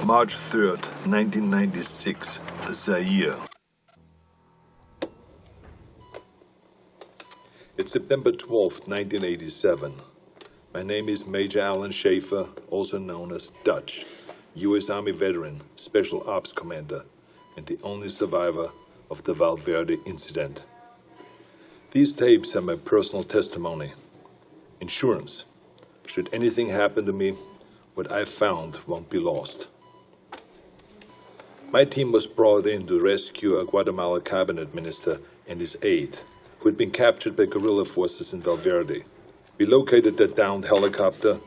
March 3rd, 1996, Zaire. It's September 12th, 1987. My name is Major Alan Schaefer, also known as Dutch, U.S. Army veteran, Special Ops Commander, and the only survivor of the Valverde incident. These tapes are my personal testimony. Insurance. Should anything happen to me, what I found won't be lost. My team was brought in to rescue a Guatemala cabinet minister and his aide, who had been captured by guerrilla forces in Valverde. We located the downed helicopter,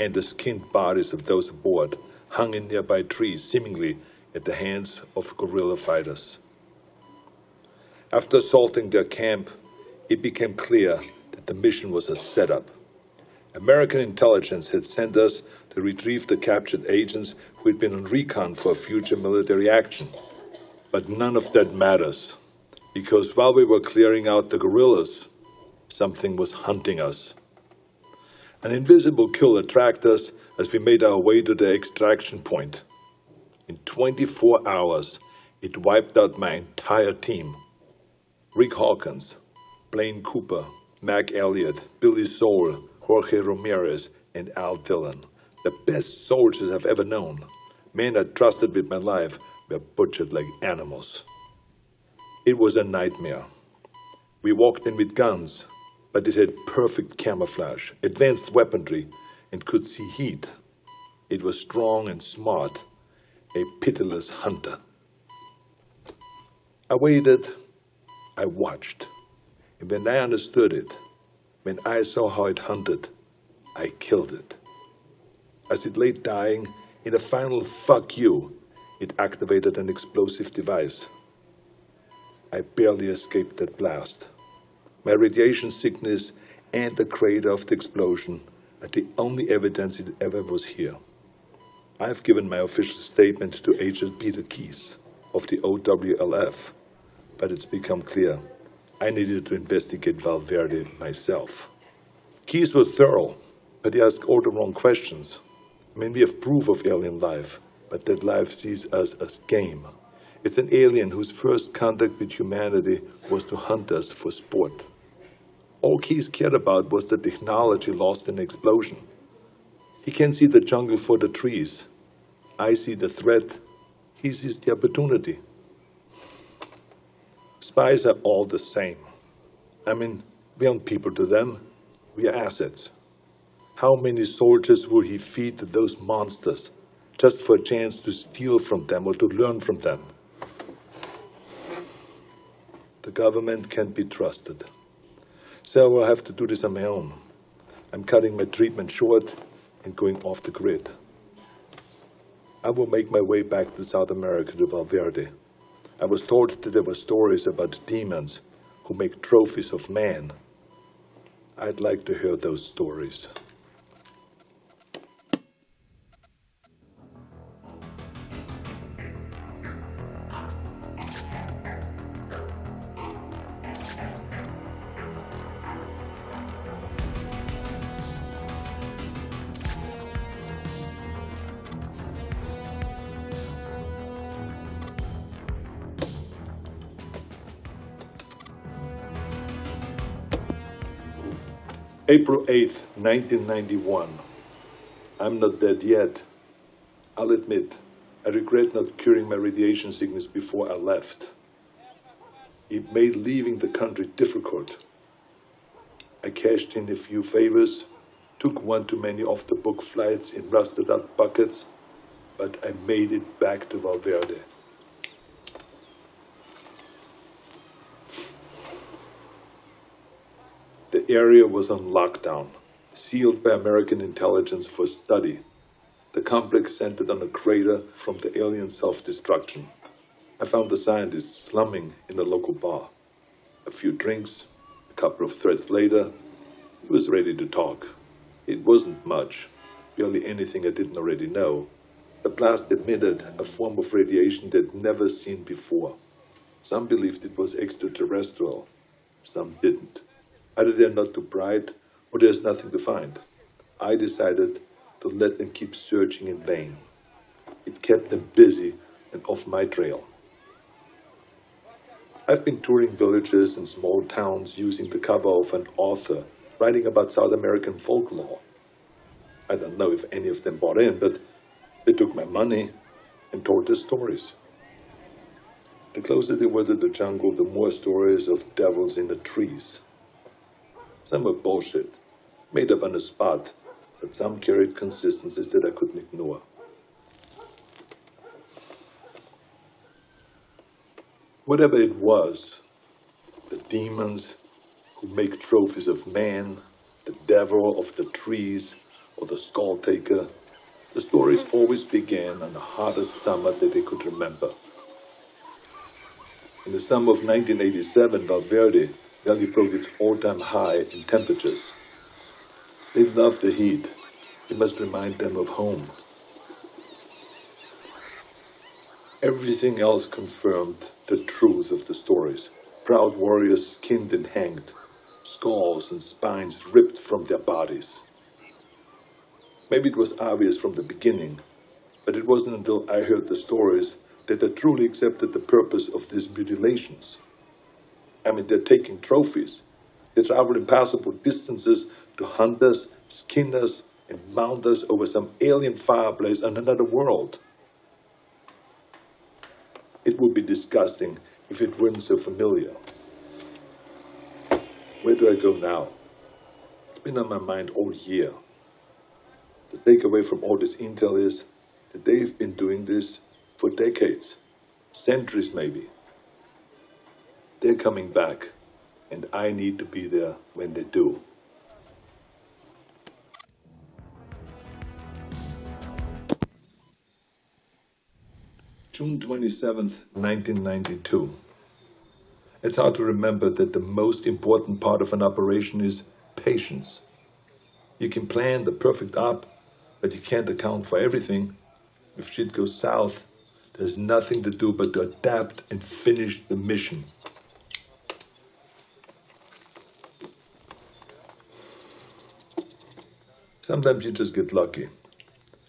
and the skinned bodies of those aboard hung in nearby trees, seemingly at the hands of guerrilla fighters. After assaulting their camp, it became clear that the mission was a setup. American intelligence had sent us to retrieve the captured agents who had been on recon for future military action. But none of that matters, because while we were clearing out the guerrillas, something was hunting us. An invisible killer tracked us as we made our way to the extraction point. In 24 hours, it wiped out my entire team. Rick Hawkins, Blaine Cooper, Mac Elliott, Billy Soule, Jorge Ramirez, and Al Dillon, the best soldiers I've ever known. Men I trusted with my life were butchered like animals. It was a nightmare. We walked in with guns, but it had perfect camouflage, advanced weaponry, and could see heat. It was strong and smart, a pitiless hunter. I waited, I watched, and when I understood it, when I saw how it hunted, I killed it. As it lay dying, in a final fuck you, it activated an explosive device. I barely escaped that blast. My radiation sickness and the crater of the explosion are the only evidence it ever was here. I've given my official statement to Agent Peter Keyes of the OWLF, but it's become clear I needed to investigate Valverde myself. Keyes was thorough, but he asked all the wrong questions. I mean, we have proof of alien life, but that life sees us as game. It's an alien whose first contact with humanity was to hunt us for sport. All Keyes cared about was the technology lost in the explosion. He can see the jungle for the trees. I see the threat. He sees the opportunity. Spies are all the same. I mean, we aren't people to them. We are assets. How many soldiers will he feed to those monsters just for a chance to steal from them or to learn from them? The government can't be trusted. So I will have to do this on my own. I'm cutting my treatment short and going off the grid. I will make my way back to South America to Valverde. I was told that there were stories about demons who make trophies of man. I'd like to hear those stories. April 8th, 1991. I'm not dead yet. I'll admit, I regret not curing my radiation sickness before I left. It made leaving the country difficult. I cashed in a few favors, took one too many off-the-book flights in rusted-out buckets, but I made it back to Valverde. The area was on lockdown, sealed by American intelligence for study. The complex centered on a crater from the alien self-destruction. I found the scientists slumming in a local bar. A few drinks, a couple of threads later, he was ready to talk. It wasn't much, barely anything I didn't already know. The blast emitted a form of radiation they'd never seen before. Some believed it was extraterrestrial, some didn't. Either they're not too bright, or there's nothing to find. I decided to let them keep searching in vain. It kept them busy and off my trail. I've been touring villages and small towns using the cover of an author writing about South American folklore. I don't know if any of them bought in, but they took my money and told their stories. The closer they were to the jungle, the more stories of devils in the trees. Some were bullshit, made up on the spot, but some carried consistencies that I couldn't ignore. Whatever it was, the demons who make trophies of man, the devil of the trees, or the skull taker, the stories always began on the hottest summer that they could remember. In the summer of 1987, Valverde Valley broke its all-time high in temperatures. They love the heat. It must remind them of home. Everything else confirmed the truth of the stories. Proud warriors skinned and hanged, skulls and spines ripped from their bodies. Maybe it was obvious from the beginning, but it wasn't until I heard the stories that I truly accepted the purpose of these mutilations. I mean, they're taking trophies. They travel impassable distances to hunt us, skin us, and mount us over some alien fireplace on another world. It would be disgusting if it weren't so familiar. Where do I go now? It's been on my mind all year. The takeaway from all this intel is that they've been doing this for decades, centuries maybe. They're coming back, and I need to be there when they do. June 27th, 1992. It's hard to remember that the most important part of an operation is patience. You can plan the perfect op, but you can't account for everything. If shit goes south, there's nothing to do but to adapt and finish the mission. Sometimes you just get lucky.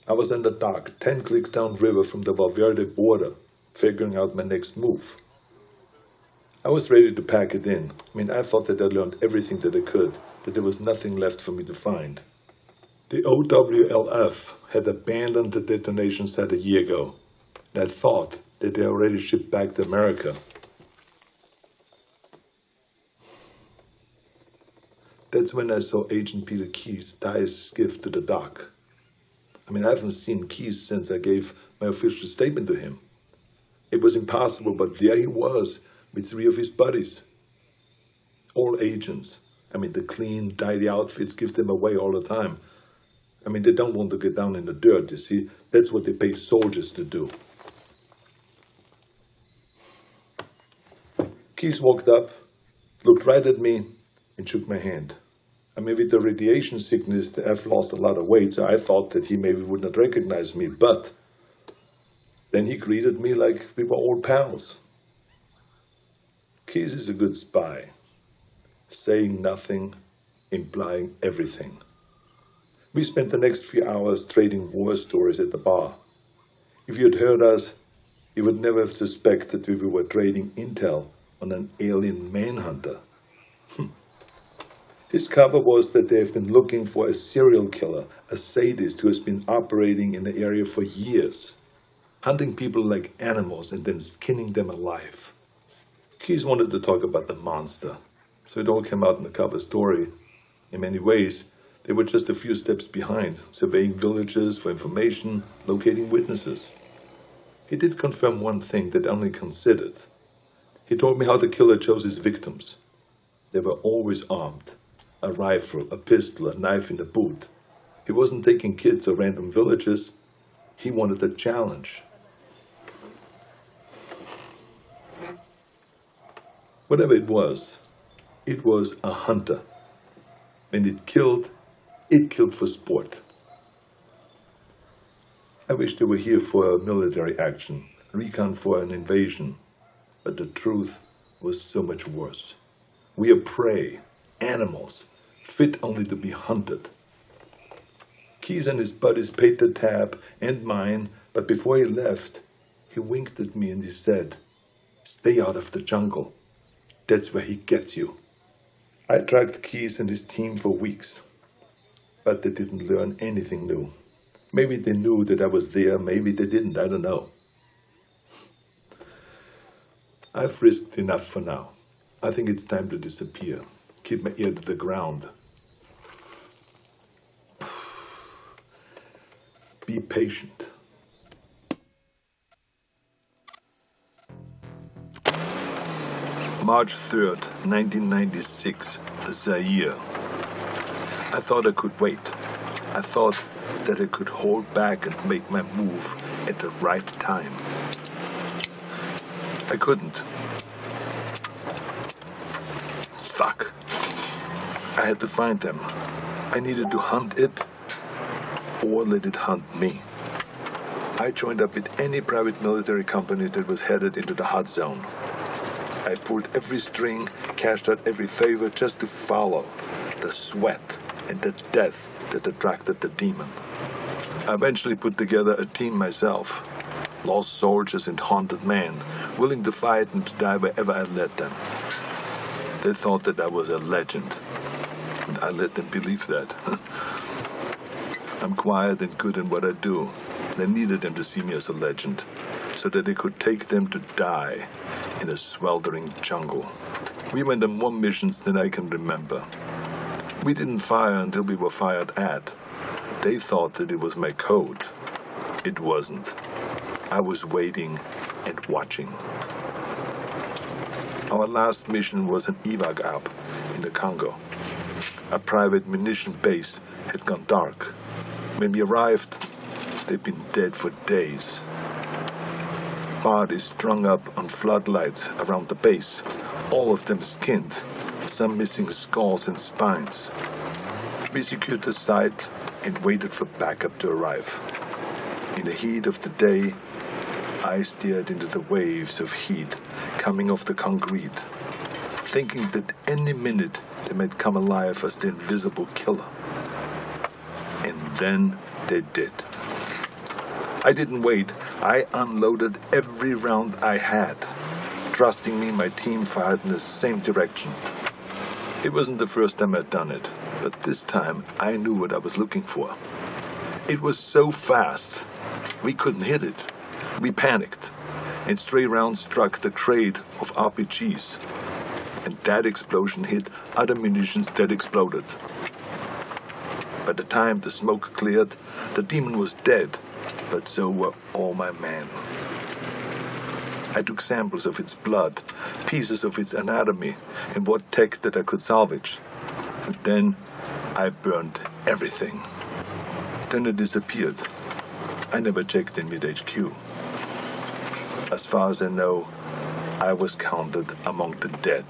I was in the dock, 10 clicks downriver from the Valverde border, figuring out my next move. I was ready to pack it in. I thought that I learned everything that I could, that there was nothing left for me to find. The OWLF had abandoned the detonation site a year ago, and I thought that they already shipped back to America. That's when I saw Agent Peter Keyes tie his skiff to the dock. I haven't seen Keyes since I gave my official statement to him. It was impossible, but there he was with 3 of his buddies. All agents. The clean, tidy outfits give them away all the time. They don't want to get down in the dirt, you see. That's what they pay soldiers to do. Keyes walked up, looked right at me, and shook my hand. With the radiation sickness, I've lost a lot of weight, so I thought that he maybe would not recognize me, but then he greeted me like we were old pals. Keyes is a good spy, saying nothing, implying everything. We spent the next few hours trading war stories at the bar. If you had heard us, you would never have suspected we were trading intel on an alien manhunter. His cover was that they have been looking for a serial killer, a sadist who has been operating in the area for years, hunting people like animals and then skinning them alive. Keyes wanted to talk about the monster, so it all came out in the cover story. In many ways, they were just a few steps behind, surveying villages for information, locating witnesses. He did confirm one thing that I only considered. He told me how the killer chose his victims. They were always armed. A rifle, a pistol, a knife in the boot. He wasn't taking kids or random villages. He wanted a challenge. Whatever it was a hunter. And it killed for sport. I wish they were here for a military action, recon for an invasion. But the truth was so much worse. We are prey, animals, fit only to be hunted. Keyes and his buddies paid the tab and mine But before he left, he winked at me and he said, "Stay out of the jungle. That's where he gets you." I tracked Keys and his team for weeks, but they didn't learn anything new. Maybe they knew that I was there, maybe they didn't, I don't know. I've risked enough for now. I think it's time to disappear. Keep my ear to the ground. Be patient. March 3rd, 1996, Zaire. I thought I could wait. I thought that I could hold back and make my move at the right time. I couldn't. Fuck. I had to find them. I needed to hunt it or let it hunt me. I joined up with any private military company that was headed into the hot zone. I pulled every string, cashed out every favor just to follow the sweat and the death that attracted the demon. I eventually put together a team myself. Lost soldiers and haunted men, willing to fight and to die wherever I led them. They thought that I was a legend, and I let them believe that. I'm quiet and good in what I do. They needed them to see me as a legend, so that they could take them to die in a sweltering jungle. We went on more missions than I can remember. We didn't fire until we were fired at. They thought that it was my code. It wasn't. I was waiting and watching. Our last mission was an evac up in the Congo. A private munition base had gone dark. When we arrived, they'd been dead for days. Bodies strung up on floodlights around the base, all of them skinned, some missing skulls and spines. We secured the site and waited for backup to arrive. In the heat of the day, I stared into the waves of heat coming off the concrete, thinking that any minute they might come alive as the invisible killer. And then they did. I didn't wait. I unloaded every round I had. Trusting me, my team fired in the same direction. It wasn't the first time I'd done it, but this time I knew what I was looking for. It was so fast, we couldn't hit it. We panicked, and stray rounds struck the crate of RPGs. And that explosion hit other munitions that exploded. By the time the smoke cleared, the demon was dead, but so were all my men. I took samples of its blood, pieces of its anatomy, and what tech that I could salvage. And then I burned everything. Then it disappeared. I never checked in with HQ. As far as I know, I was counted among the dead.